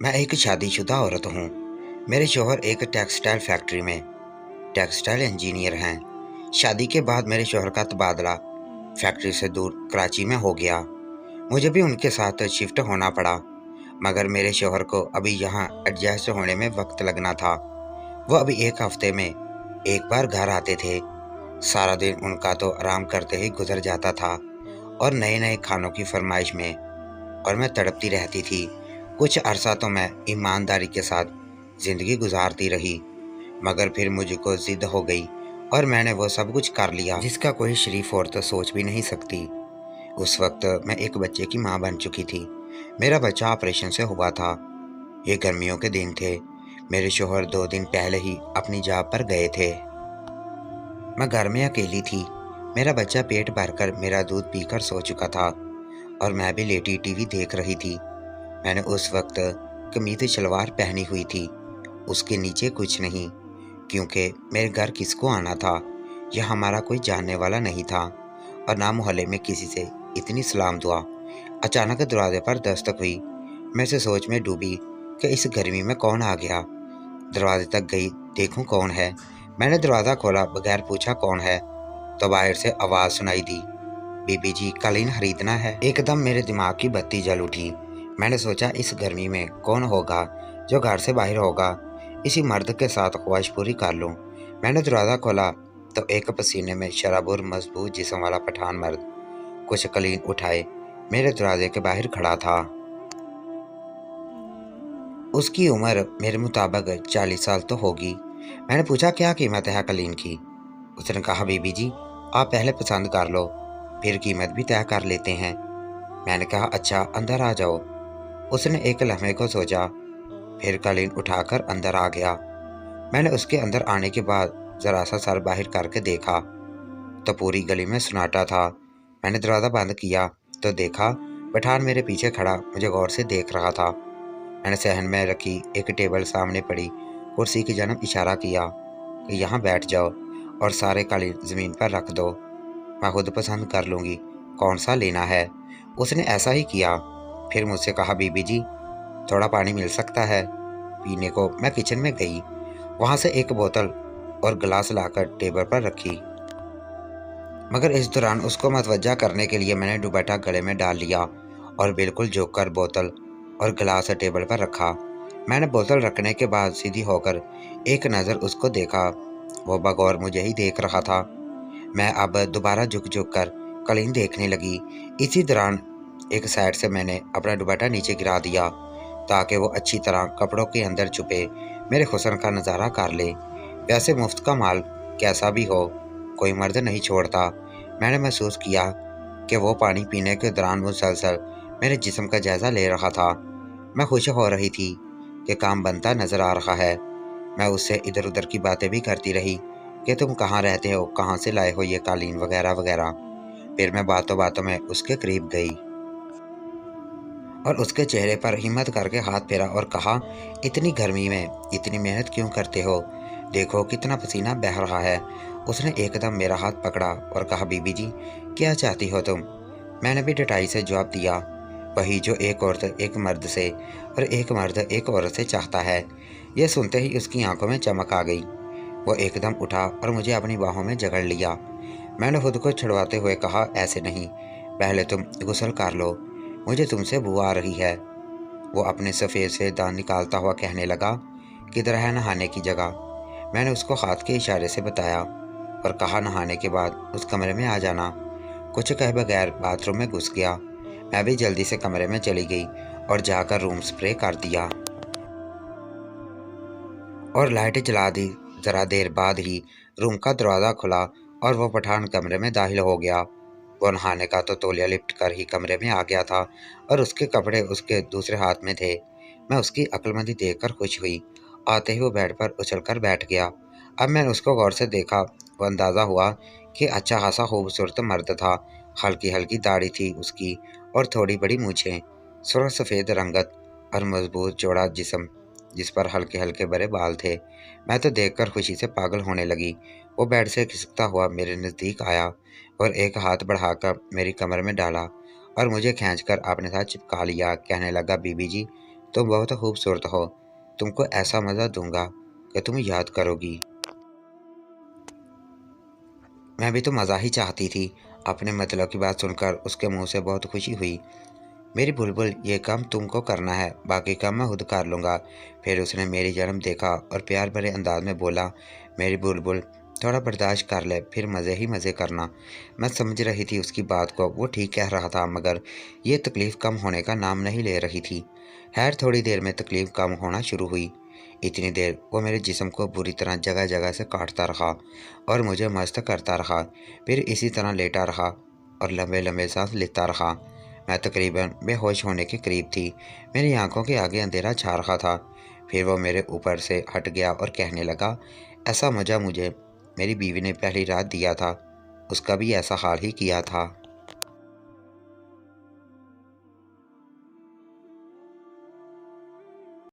मैं एक शादीशुदा औरत हूँ। मेरे शौहर एक टेक्सटाइल फैक्ट्री में टेक्सटाइल इंजीनियर हैं। शादी के बाद मेरे शौहर का तबादला फैक्ट्री से दूर कराची में हो गया। मुझे भी उनके साथ शिफ्ट होना पड़ा, मगर मेरे शौहर को अभी यहाँ एडजस्ट होने में वक्त लगना था। वो अभी एक हफ्ते में एक बार घर आते थे। सारा दिन उनका तो आराम करते ही गुजर जाता था और नए नए खानों की फरमाइश में, और मैं तड़पती रहती थी। कुछ अरसा तो मैं ईमानदारी के साथ ज़िंदगी गुजारती रही, मगर फिर मुझको ज़िद हो गई और मैंने वो सब कुछ कर लिया जिसका कोई शरीफ औरत सोच भी नहीं सकती। उस वक्त मैं एक बच्चे की माँ बन चुकी थी। मेरा बच्चा ऑपरेशन से हुआ था। ये गर्मियों के दिन थे। मेरे शौहर 2 दिन पहले ही अपनी जॉब पर गए थे। मैं घर में अकेली थी। मेरा बच्चा पेट भरकर मेरा दूध पीकर सो चुका था और मैं भी लेटी टीवी देख रही थी। मैंने उस वक्त कमीज शलवार पहनी हुई थी, उसके नीचे कुछ नहीं, क्योंकि मेरे घर किसको आना था। यह हमारा कोई जानने वाला नहीं था और ना मोहल्ले में किसी से इतनी सलाम दुआ। अचानक दरवाजे पर दस्तक हुई। मैं से सोच में डूबी कि इस गर्मी में कौन आ गया। दरवाजे तक गई, देखूं कौन है। मैंने दरवाज़ा खोला, बगैर पूछा कौन है, तो बाहर से आवाज़ सुनाई दी, बीबी जी कालीन खरीदना है। एकदम मेरे दिमाग की बत्ती जल उठी। मैंने सोचा इस गर्मी में कौन होगा जो घर से बाहर होगा। इसी मर्द के साथ ख्वाहिश पूरी कर लूं। मैंने दरवाज़ा खोला तो एक पसीने में शराबुर मजबूत जिस्म वाला पठान मर्द कुछ कलीन उठाए मेरे दरवाजे के बाहर खड़ा था। उसकी उम्र मेरे मुताबिक 40 साल तो होगी। मैंने पूछा क्या कीमत है कलीन की। उसने कहा बीबी जी आप पहले पसंद कर लो, फिर कीमत भी तय कर लेते हैं। मैंने कहा अच्छा अंदर आ जाओ। उसने एक लम्हे को सोचा, फिर कालीन उठाकर अंदर आ गया। मैंने उसके अंदर आने के बाद जरा सा सर बाहर करके देखा तो पूरी गली में सन्नाटा था। मैंने दरवाज़ा बंद किया तो देखा पठान मेरे पीछे खड़ा मुझे गौर से देख रहा था। मैंने सहन में रखी एक टेबल सामने पड़ी कुर्सी की जानब इशारा किया कि यहाँ बैठ जाओ और सारे कालीन ज़मीन पर रख दो, मैं खुद पसंद कर लूँगी कौन सा लेना है। उसने ऐसा ही किया। फिर मुझसे कहा बीबी जी थोड़ा पानी मिल सकता है पीने को। मैं किचन में गई, वहाँ से एक बोतल और गिलास लाकर टेबल पर रखी, मगर इस दौरान उसको मतवज्जा करने के लिए मैंने दुपट्टा गले में डाल लिया और बिल्कुल झुक कर बोतल और गिलास टेबल पर रखा। मैंने बोतल रखने के बाद सीधी होकर एक नज़र उसको देखा। वो बगौर मुझे ही देख रहा था। मैं अब दोबारा झुक झुक कर कलीन देखने लगी। इसी दौरान एक साइड से मैंने अपना दुपट्टा नीचे गिरा दिया ताकि वो अच्छी तरह कपड़ों के अंदर छुपे मेरे हुस्न का नज़ारा कर ले। वैसे मुफ्त का माल कैसा भी हो कोई मर्द नहीं छोड़ता। मैंने महसूस किया कि वो पानी पीने के दौरान मुसलसल मेरे जिस्म का जायज़ा ले रहा था। मैं खुश हो रही थी कि काम बनता नज़र आ रहा है। मैं उससे इधर उधर की बातें भी करती रही कि तुम कहाँ रहते हो, कहाँ से लाए हो ये कालीन वगैरह वगैरह। फिर मैं बातों बातों में उसके करीब गई और उसके चेहरे पर हिम्मत करके हाथ फेरा और कहा इतनी गर्मी में इतनी मेहनत क्यों करते हो, देखो कितना पसीना बह रहा है। उसने एकदम मेरा हाथ पकड़ा और कहा बीबी जी क्या चाहती हो तुम। मैंने भी डटाई से जवाब दिया, वही जो एक औरत एक मर्द से और एक मर्द एक औरत से चाहता है। यह सुनते ही उसकी आंखों में चमक आ गई। वो एकदम उठा और मुझे अपनी बाहों में जकड़ लिया। मैंने खुद को छुड़वाते हुए कहा ऐसे नहीं, पहले तुम गुस्ल कर लो, मुझे तुमसे बू आ रही है। वो अपने सफ़ेद से दांत निकालता हुआ कहने लगा किधर है नहाने की जगह। मैंने उसको हाथ के इशारे से बताया और कहा नहाने के बाद उस कमरे में आ जाना। कुछ कहे बगैर बाथरूम में घुस गया। मैं भी जल्दी से कमरे में चली गई और जाकर रूम स्प्रे कर दिया और लाइट जला दी। ज़रा देर बाद ही रूम का दरवाज़ा खुला और वो पठान कमरे में दाखिल हो गया। वो नहाने का तो तौलिया लिपट कर ही कमरे में आ गया था और उसके कपड़े उसके दूसरे हाथ में थे। मैं उसकी अक्लमंदी देखकर खुश हुई। आते ही वो बेड पर उछलकर बैठ गया। अब मैंने उसको गौर से देखा। वो अंदाज़ा हुआ कि अच्छा खासा खूबसूरत मर्द था। हल्की हल्की दाढ़ी थी उसकी और थोड़ी बड़ी मूछें, सुर्ख सफ़ेद रंगत और मजबूत चौड़ा जिस्म जिस पर हल्के हल्के बड़े बाल थे। मैं तो देखकर खुशी से पागल होने लगी। वो बेड से खिसकता हुआ मेरे नज़दीक आया और एक हाथ बढ़ाकर मेरी कमर में डाला और मुझे खींचकर अपने साथ चिपका लिया। कहने लगा बीबी जी तुम बहुत खूबसूरत हो, तुमको ऐसा मज़ा दूंगा कि तुम याद करोगी। मैं भी तो मज़ा ही चाहती थी। अपने मतलब की बात सुनकर उसके मुंह से बहुत खुशी हुई। मेरी बुलबुल, ये काम तुमको करना है, बाकी काम मैं खुद कर लूँगा। फिर उसने मेरी जन्म देखा और प्यार भरे अंदाज में बोला, मेरी बुलबुल, थोड़ा बर्दाश्त कर ले, फिर मज़े ही मज़े करना। मैं समझ रही थी उसकी बात को, वो ठीक कह रहा था, मगर ये तकलीफ़ कम होने का नाम नहीं ले रही थी। खैर थोड़ी देर में तकलीफ़ कम होना शुरू हुई। इतनी देर वो मेरे जिस्म को बुरी तरह जगह जगह से काटता रहा और मुझे मस्त करता रहा। फिर इसी तरह लेटा रहा और लंबे लंबे सांस लेता रहा। मैं तकरीबन बेहोश होने के करीब थी। मेरी आंखों के आगे अंधेरा छा रहा था। फिर वो मेरे ऊपर से हट गया और कहने लगा, ऐसा मज़ा मुझे मेरी बीवी ने पहली रात दिया था, उसका भी ऐसा हाल ही किया था।